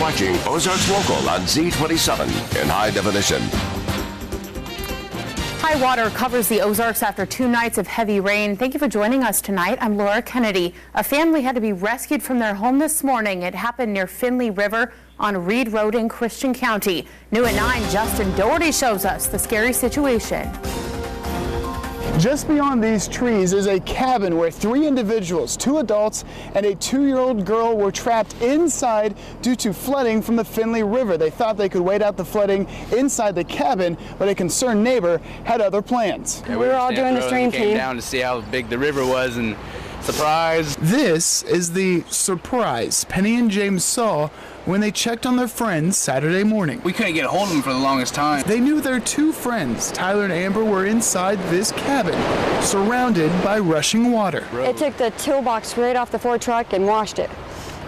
watching Ozarks Local on Z27 in high definition. High water covers the Ozarks after 2 nights of heavy rain. Thank you for joining us tonight. I'm Laura Kennedy. A family had to be rescued from their home this morning. It happened near Finley River on Reed Road in Christian County. New at 9, Justin Doherty shows us the scary situation. Just beyond these trees is a cabin where 3 individuals, 2 adults and a 2-year-old girl, were trapped inside due to flooding from the Finley River. They thought they could wait out the flooding inside the cabin, but a concerned neighbor had other plans. Yeah, we were all doing the stream team. Came down to see how big the river was, and surprise. This is the surprise Penny and James saw when they checked on their friends Saturday morning. We couldn't get a hold of them for the longest time. They knew their 2 friends, Tyler and Amber, were inside this cabin, surrounded by rushing water. It took the toolbox right off the Ford truck and washed it,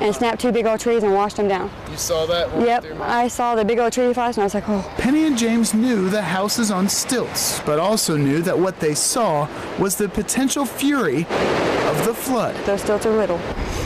and snapped 2 big old trees and washed them down. You saw that? Yep, I saw the big old tree flash and I was like, oh. Penny and James knew the house is on stilts, but also knew that what they saw was the potential fury of the flood. Those stilts are little.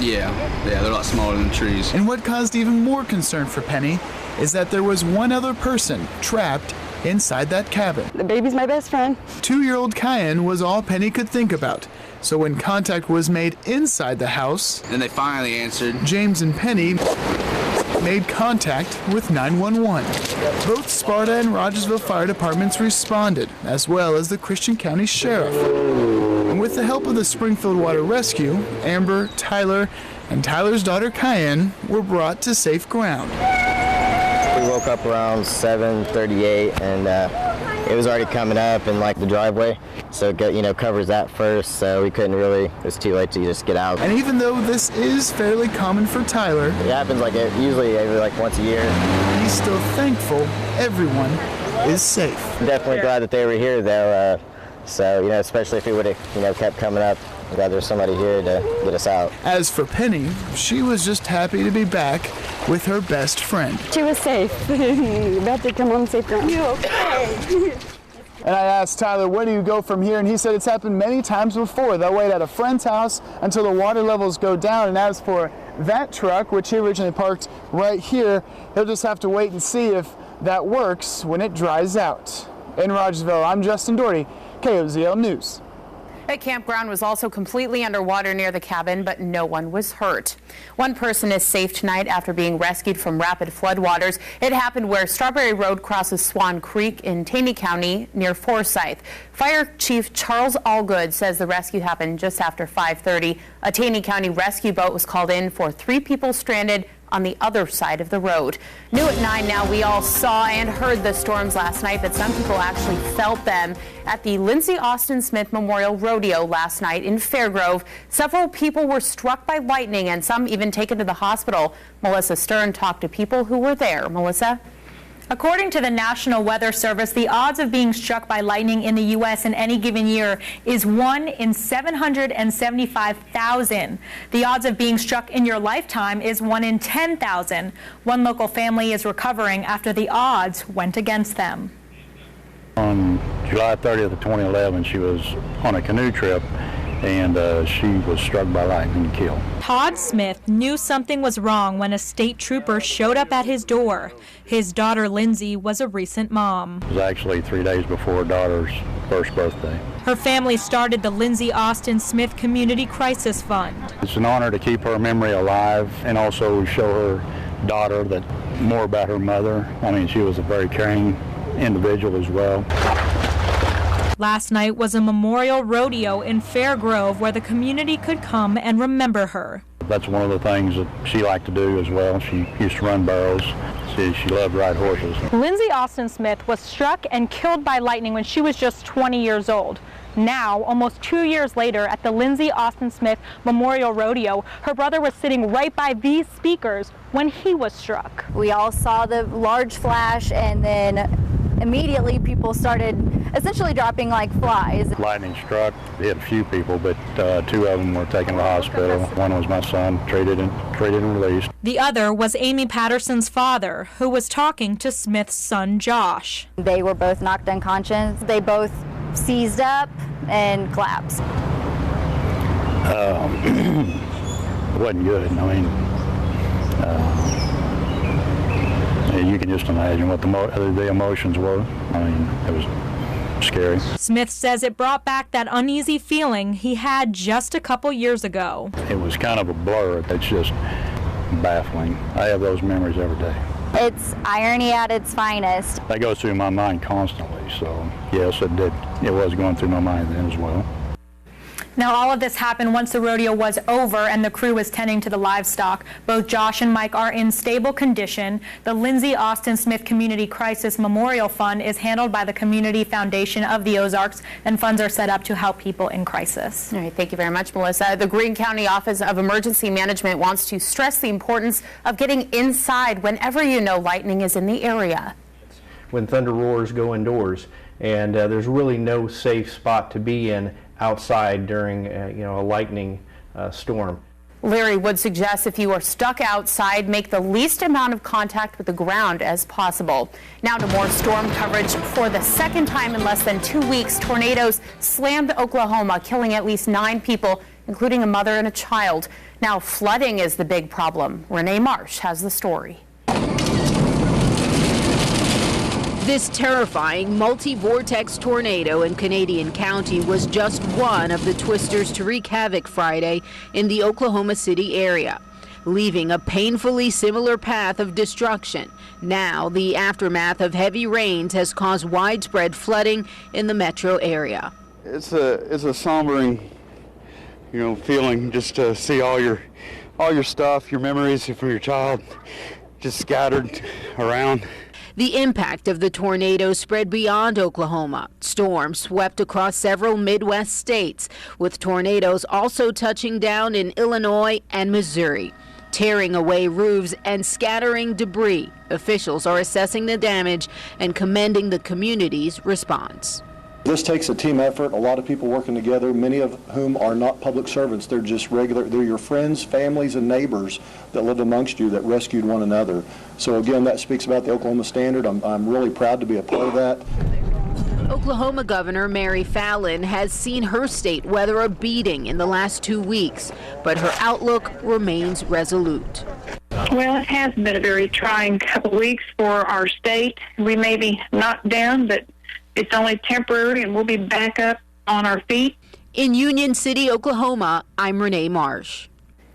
Yeah, they're a lot smaller than the trees. And what caused even more concern for Penny is that there was one other person trapped inside that cabin. The baby's my best friend. 2-year-old Cayenne was all Penny could think about. So when contact was made inside the house, then they finally answered. James and Penny made contact with 911. Both Sparta and Rogersville fire departments responded, as well as the Christian County Sheriff. And with the help of the Springfield Water Rescue, Amber, Tyler, and Tyler's daughter Cayenne were brought to safe ground. We woke up around 7:38 and it was already coming up in like the driveway, so it covers that first, so we couldn't really, it was too late to just get out. And even though this is fairly common for Tyler, it happens usually every once a year. He's still thankful everyone is safe. Definitely glad that they were here though, so especially if it would have kept coming up. I'm glad there's somebody here to get us out. As for Penny, she was just happy to be back with her best friend. She was safe. About to come on safe ground. You okay? And I asked Tyler, where do you go from here? And he said it's happened many times before. They'll wait at a friend's house until the water levels go down. And as for that truck, which he originally parked right here, he'll just have to wait and see if that works when it dries out. In Rogersville, I'm Justin Doherty, KOZL News. A campground was also completely underwater near the cabin, but no one was hurt. One person is safe tonight after being rescued from rapid floodwaters. It happened where Strawberry Road crosses Swan Creek in Taney County near Forsyth. Fire Chief Charles Allgood says the rescue happened just after 5:30. A Taney County rescue boat was called in for 3 people stranded on the other side of the road. New at 9 now, we all saw and heard the storms last night, but some people actually felt them at the Lindsey Austin Smith Memorial Rodeo last night in Fairgrove. Several people were struck by lightning and some even taken to the hospital. Melissa Stern talked to people who were there. Melissa? According to the National Weather Service, the odds of being struck by lightning in the U.S. in any given year is 1 in 775,000. The odds of being struck in your lifetime is 1 in 10,000. One local family is recovering after the odds went against them. On July 30th of 2011, she was on a canoe trip and she was struck by lightning and killed. Todd Smith knew something was wrong when a state trooper showed up at his door. His daughter Lindsay was a recent mom. It was actually 3 days before her daughter's first birthday. Her family started the Lindsey Austin Smith Community Crisis Fund. It's an honor to keep her memory alive and also show her daughter that more about her mother. I mean, she was a very caring individual as well. Last night was a memorial rodeo in Fairgrove where the community could come and remember her. That's one of the things that she liked to do as well. She used to run barrels. She loved to ride horses. Lindsey Austin Smith was struck and killed by lightning when she was just 20 years old. Now, almost 2 years later, at the Lindsey Austin Smith Memorial Rodeo, her brother was sitting right by these speakers when he was struck. We all saw the large flash, and then immediately people started essentially dropping like flies. Lightning struck, hit a few people, but 2 of them were taken to the hospital. One was my son, treated and released. The other was Amy Patterson's father, who was talking to Smith's son, Josh. They were both knocked unconscious. They both seized up and collapsed. It wasn't good. I mean, just imagine what the emotions were. I mean, it was scary. Smith says it brought back that uneasy feeling he had just a couple years ago. It was kind of a blur. It's just baffling. I have those memories every day. It's irony at its finest. That goes through my mind constantly, so yes, it did. It was going through my mind then as well. Now, all of this happened once the rodeo was over and the crew was tending to the livestock. Both Josh and Mike are in stable condition. The Lindsey Austin Smith Community Crisis Memorial Fund is handled by the Community Foundation of the Ozarks, and funds are set up to help people in crisis. All right, thank you very much, Melissa. The Greene County Office of Emergency Management wants to stress the importance of getting inside whenever you know lightning is in the area. When thunder roars, go indoors, and there's really no safe spot to be in outside during a lightning storm. Larry would suggest if you are stuck outside, make the least amount of contact with the ground as possible. Now to more storm coverage. For the second time in less than 2 weeks, tornadoes slammed Oklahoma, killing at least 9 people, including a mother and a child. Now flooding is the big problem. Renee Marsh has the story. This terrifying multi-vortex tornado in Canadian County was just one of the twisters to wreak havoc Friday in the Oklahoma City area, leaving a painfully similar path of destruction. Now, the aftermath of heavy rains has caused widespread flooding in the metro area. It's a sombering, feeling just to see all your stuff, your memories from your child, just scattered around. The impact of the tornado spread beyond Oklahoma. Storms swept across several Midwest states, with tornadoes also touching down in Illinois and Missouri, tearing away roofs and scattering debris. Officials are assessing the damage and commending the community's response. This takes a team effort, a lot of people working together, many of whom are not public servants. They're just they're your friends, families, and neighbors that live amongst you that rescued one another. So again, that speaks about the Oklahoma Standard. I'm really proud to be a part of that. Oklahoma Governor Mary Fallin has seen her state weather a beating in the last 2 weeks, but her outlook remains resolute. Well, it has been a very trying couple weeks for our state. We may be knocked down, but it's only temporary, and we'll be back up on our feet. In Union City, Oklahoma, I'm Renee Marsh.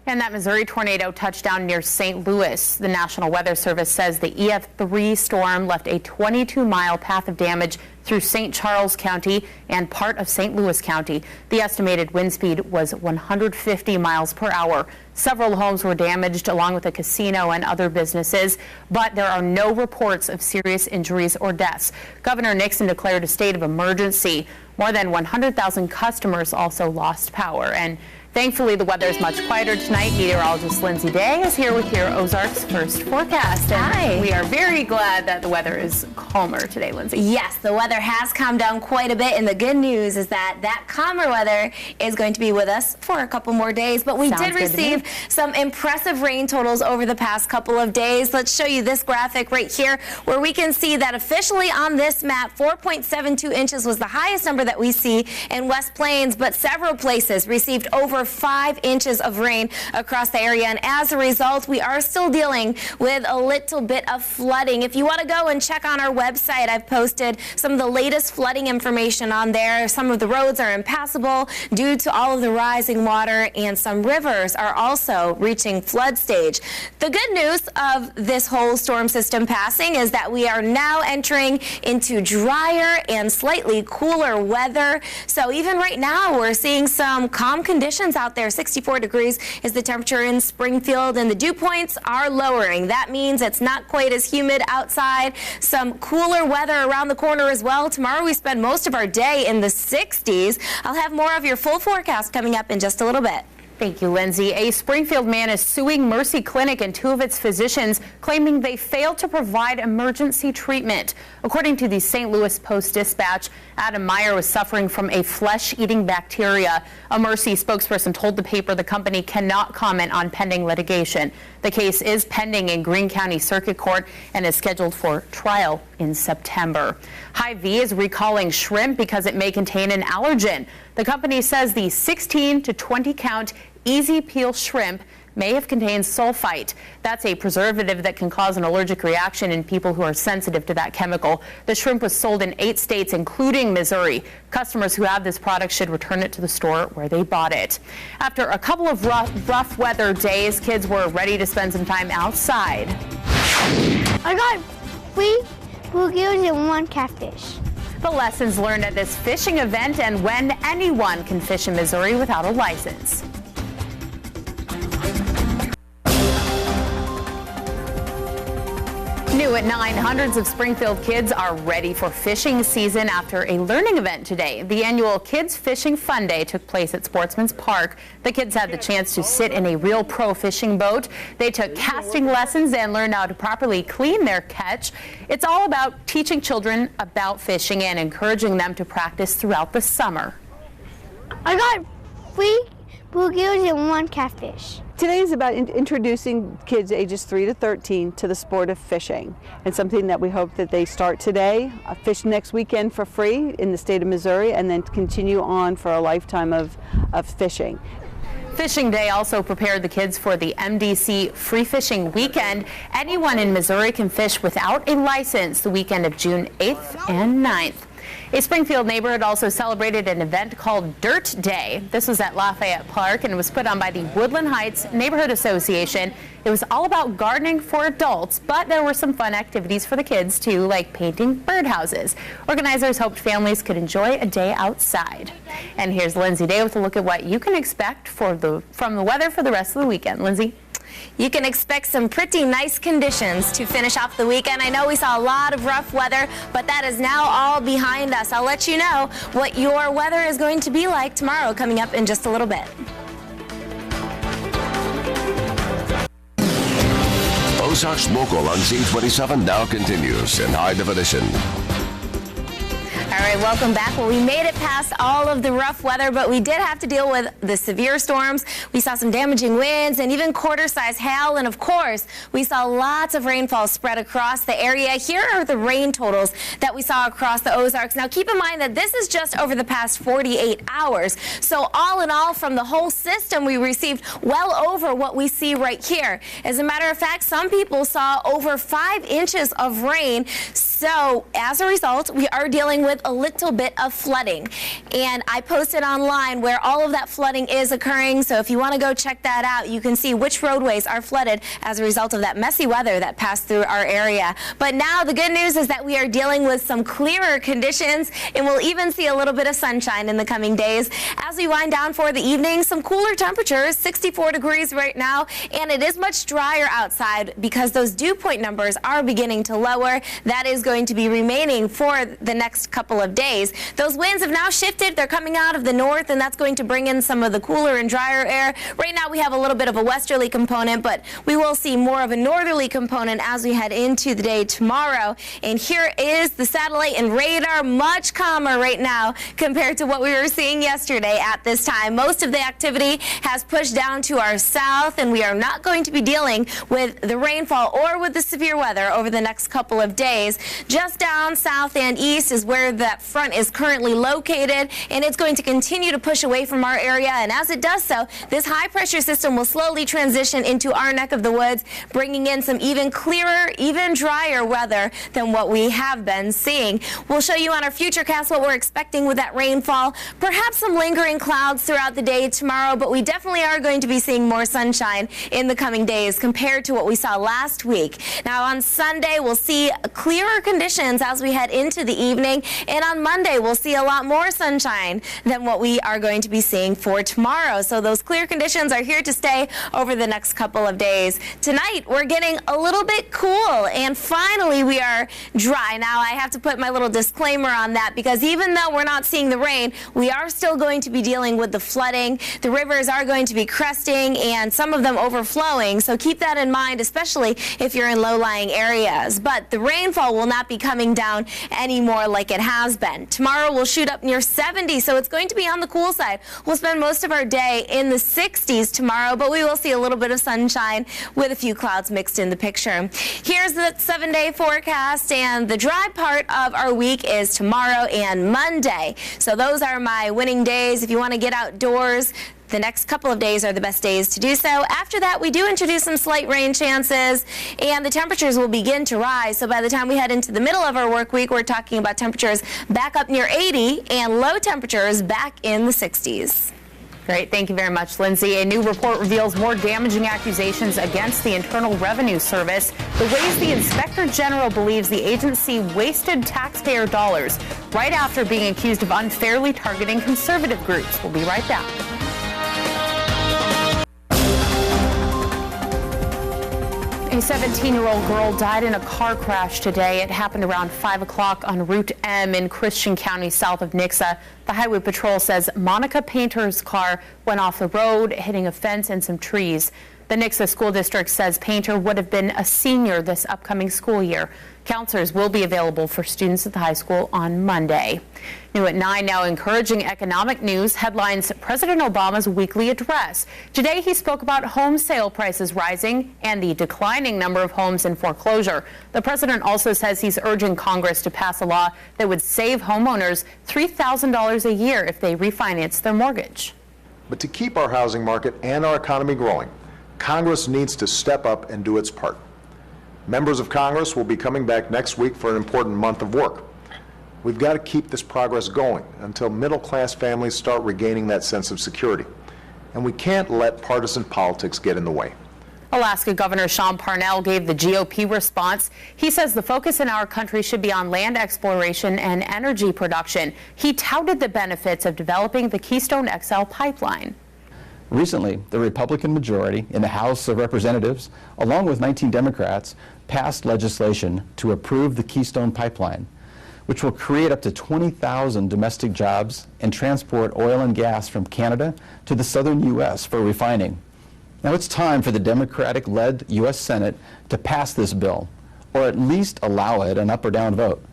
And that Missouri tornado touched down near St. Louis. The National Weather Service says the EF3 storm left a 22-mile path of damage through St. Charles County and part of St. Louis County. The estimated wind speed was 150 miles per hour. Several homes were damaged, along with a casino and other businesses, but there are no reports of serious injuries or deaths. Governor Nixon declared a state of emergency. More than 100,000 customers also lost power. And thankfully, the weather is much quieter tonight. Meteorologist Lindsay Day is here with your Ozarks First Forecast. And hi. We are very glad that the weather is calmer today, Lindsay. Yes, the weather has calmed down quite a bit, and the good news is that calmer weather is going to be with us for a couple more days. But we did receive some impressive rain totals over the past couple of days. Let's show you this graphic right here, where we can see that officially on this map, 4.72 inches was the highest number that we see in West Plains, but several places received over 5 inches of rain across the area, and as a result, we are still dealing with a little bit of flooding. If you want to go and check on our website, I've posted some of the latest flooding information on there. Some of the roads are impassable due to all of the rising water, and some rivers are also reaching flood stage. The good news of this whole storm system passing is that we are now entering into drier and slightly cooler weather. So even right now, we're seeing some calm conditions out there. 64 degrees is the temperature in Springfield, and the dew points are lowering. That means it's not quite as humid outside. Some cooler weather around the corner as well. Tomorrow we spend most of our day in the 60s. I'll have more of your full forecast coming up in just a little bit. Thank you, Lindsay. A Springfield man is suing Mercy Clinic and 2 of its physicians, claiming they failed to provide emergency treatment. According to the St. Louis Post-Dispatch, Adam Meyer was suffering from a flesh-eating bacteria. A Mercy spokesperson told the paper the company cannot comment on pending litigation. The case is pending in Greene County Circuit Court and is scheduled for trial in September. Hy-Vee is recalling shrimp because it may contain an allergen. The company says the 16 to 20 count Easy Peel shrimp may have contained sulfite. That's a preservative that can cause an allergic reaction in people who are sensitive to that chemical. The shrimp was sold in 8 states, including Missouri. Customers who have this product should return it to the store where they bought it. After a couple of rough weather days, kids were ready to spend some time outside. I got 3 bluegills and 1 catfish. The lessons learned at this fishing event and when anyone can fish in Missouri without a license. New at 9, hundreds of Springfield kids are ready for fishing season after a learning event today. The annual Kids Fishing Fun Day took place at Sportsman's Park. The kids had the chance to sit in a real pro fishing boat. They took casting lessons and learned how to properly clean their catch. It's all about teaching children about fishing and encouraging them to practice throughout the summer. I got 3 bluegills and 1 catfish. Today is about introducing kids ages 3 to 13 to the sport of fishing, and something that we hope that they start today, fish next weekend for free in the state of Missouri, and then continue on for a lifetime of fishing. Fishing Day also prepared the kids for the MDC Free Fishing Weekend. Anyone in Missouri can fish without a license the weekend of June 8th and 9th. A Springfield neighborhood also celebrated an event called Dirt Day. This was at Lafayette Park and was put on by the Woodland Heights Neighborhood Association. It was all about gardening for adults, but there were some fun activities for the kids too, like painting birdhouses. Organizers hoped families could enjoy a day outside. And here's Lindsay Day with a look at what you can expect from the weather for the rest of the weekend. Lindsay? You can expect some pretty nice conditions to finish off the weekend. I know we saw a lot of rough weather, but that is now all behind us. I'll let you know what your weather is going to be like tomorrow coming up in just a little bit. Ozarks Local on Z27 now continues in high definition. All right, welcome back. Well, we made it past all of the rough weather, but we did have to deal with the severe storms. We saw some damaging winds and even quarter-size hail, and of course, we saw lots of rainfall spread across the area. Here are the rain totals that we saw across the Ozarks. Now, keep in mind that this is just over the past 48 hours. So all in all, from the whole system, we received well over what we see right here. As a matter of fact, some people saw over 5 inches of rain. So as a result, we are dealing with a little bit of flooding, and I posted online where all of that flooding is occurring. So if you want to go check that out, you can see which roadways are flooded as a result of that messy weather that passed through our area. But now the good news is that we are dealing with some clearer conditions, and we'll even see a little bit of sunshine in the coming days. As we wind down for the evening, some cooler temperatures, 64 degrees right now, and it is much drier outside because those dew point numbers are beginning to lower. That is going to be remaining for the next couple of days. Those winds have now shifted. They're coming out of the north, and that's going to bring in some of the cooler and drier air. Right now we have a little bit of a westerly component, but we will see more of a northerly component as we head into the day tomorrow. And here is the satellite and radar, much calmer right now compared to what we were seeing yesterday at this time. Most of the activity has pushed down to our south, and we are not going to be dealing with the rainfall or with the severe weather over the next couple of days. Just down south and east is where that front is currently located, and it's going to continue to push away from our area. And as it does so, this high pressure system will slowly transition into our neck of the woods, bringing in some even clearer, even drier weather than what we have been seeing. We'll show you on our futurecast what we're expecting with that rainfall. Perhaps some lingering clouds throughout the day tomorrow, but we definitely are going to be seeing more sunshine in the coming days compared to what we saw last week. Now on Sunday, we'll see clearer conditions as we head into the evening, and on Monday, we'll see a lot more sunshine than what we are going to be seeing for tomorrow. So those clear conditions are here to stay over the next couple of days. Tonight, we're getting a little bit cool, and finally, we are dry. Now, I have to put my little disclaimer on that because even though we're not seeing the rain, we are still going to be dealing with the flooding. The rivers are going to be cresting and some of them overflowing, so keep that in mind, especially if you're in low-lying areas. But the rainfall will not be coming down anymore like it has been. Tomorrow we'll shoot up near 70, so it's going to be on the cool side. We'll spend most of our day in the 60s tomorrow, but we will see a little bit of sunshine with a few clouds mixed in the picture. Here's the 7-day forecast, and the dry part of our week is tomorrow and Monday. So those are my winning days. If you want to get outdoors, the next couple of days are the best days to do so. After that, we do introduce some slight rain chances, and the temperatures will begin to rise. So by the time we head into the middle of our work week, we're talking about temperatures back up near 80 and low temperatures back in the 60s. Great. Thank you very much, Lindsay. A new report reveals more damaging accusations against the Internal Revenue Service. The ways the Inspector General believes the agency wasted taxpayer dollars right after being accused of unfairly targeting conservative groups. We'll be right back. A 17-year-old girl died in a car crash today. It happened around 5 o'clock on Route M in Christian County, south of Nixa. The Highway Patrol says Monica Painter's car went off the road, hitting a fence and some trees. The Nixa School District says Painter would have been a senior this upcoming school year. Counselors will be available for students at the high school on Monday. New at 9 now, encouraging economic news headlines President Obama's weekly address. Today he spoke about home sale prices rising and the declining number of homes in foreclosure. The president also says he's urging Congress to pass a law that would save homeowners $3,000 a year if they refinance their mortgage. But to keep our housing market and our economy growing, Congress needs to step up and do its part. Members of Congress will be coming back next week for an important month of work. We've got to keep this progress going until middle-class families start regaining that sense of security. And we can't let partisan politics get in the way. Alaska Governor Sean Parnell gave the GOP response. He says the focus in our country should be on land exploration and energy production. He touted the benefits of developing the Keystone XL pipeline. Recently, the Republican majority in the House of Representatives, along with 19 Democrats, passed legislation to approve the Keystone Pipeline, which will create up to 20,000 domestic jobs and transport oil and gas from Canada to the southern U.S. for refining. Now it's time for the Democratic-led U.S. Senate to pass this bill, or at least allow it an up or down vote.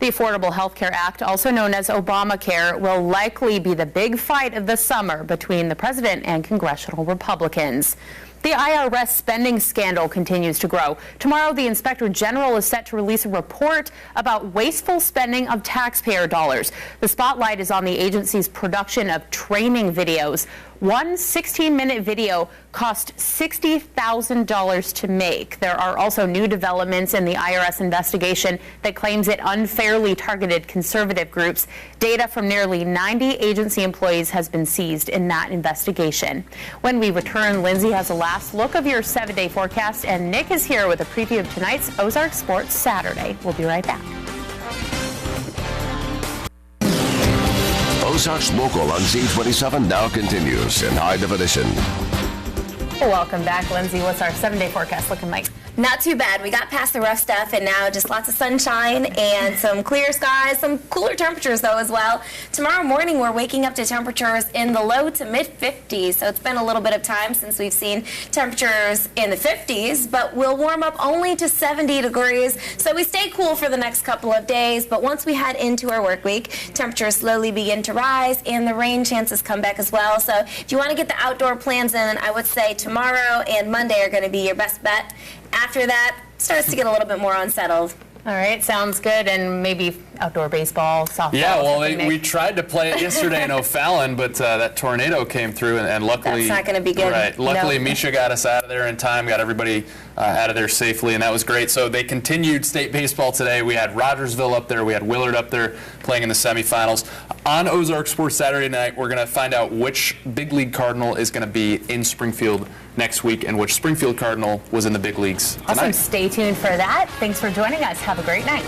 The Affordable Health Care Act, also known as Obamacare, will likely be the big fight of the summer between the president and congressional Republicans. The IRS spending scandal continues to grow. Tomorrow, the Inspector General is set to release a report about wasteful spending of taxpayer dollars. The spotlight is on the agency's production of training videos. One 16-minute video cost $60,000 to make. There are also new developments in the IRS investigation that claims it unfairly targeted conservative groups. Data from nearly 90 agency employees has been seized in that investigation. When we return, Lindsay has a last look of your 7-day forecast, and Nick is here with a preview of tonight's Ozark Sports Saturday. We'll be right back. Ozarks Local on Z27 now continues in high definition. Welcome back, Lindsay. What's our 7-day forecast looking like? Not too bad. We got past the rough stuff, and now just lots of sunshine and some clear skies, some cooler temperatures, though, as well. Tomorrow morning, we're waking up to temperatures in the low to mid-50s, so it's been a little bit of time since we've seen temperatures in the 50s, but we'll warm up only to 70 degrees, so we stay cool for the next couple of days. But once we head into our work week, temperatures slowly begin to rise, and the rain chances come back as well. So if you want to get the outdoor plans in, I would say tomorrow and Monday are going to be your best bet. After that, it starts to get a little bit more unsettled. All right, sounds good. And maybe outdoor baseball, softball. Yeah, well, we tried to play it yesterday in O'Fallon, but that tornado came through, and luckily... That's not going to be good. Right. Luckily, Misha got us out of there in time, got everybody out of there safely, and that was great. So they continued state baseball today. We had Rogersville up there. We had Willard up there playing in the semifinals. On Ozark Sports Saturday night, we're going to find out which big league Cardinal is going to be in Springfield next week and which Springfield Cardinal was in the big leagues tonight. Awesome. Stay tuned for that. Thanks for joining us. Have a great night.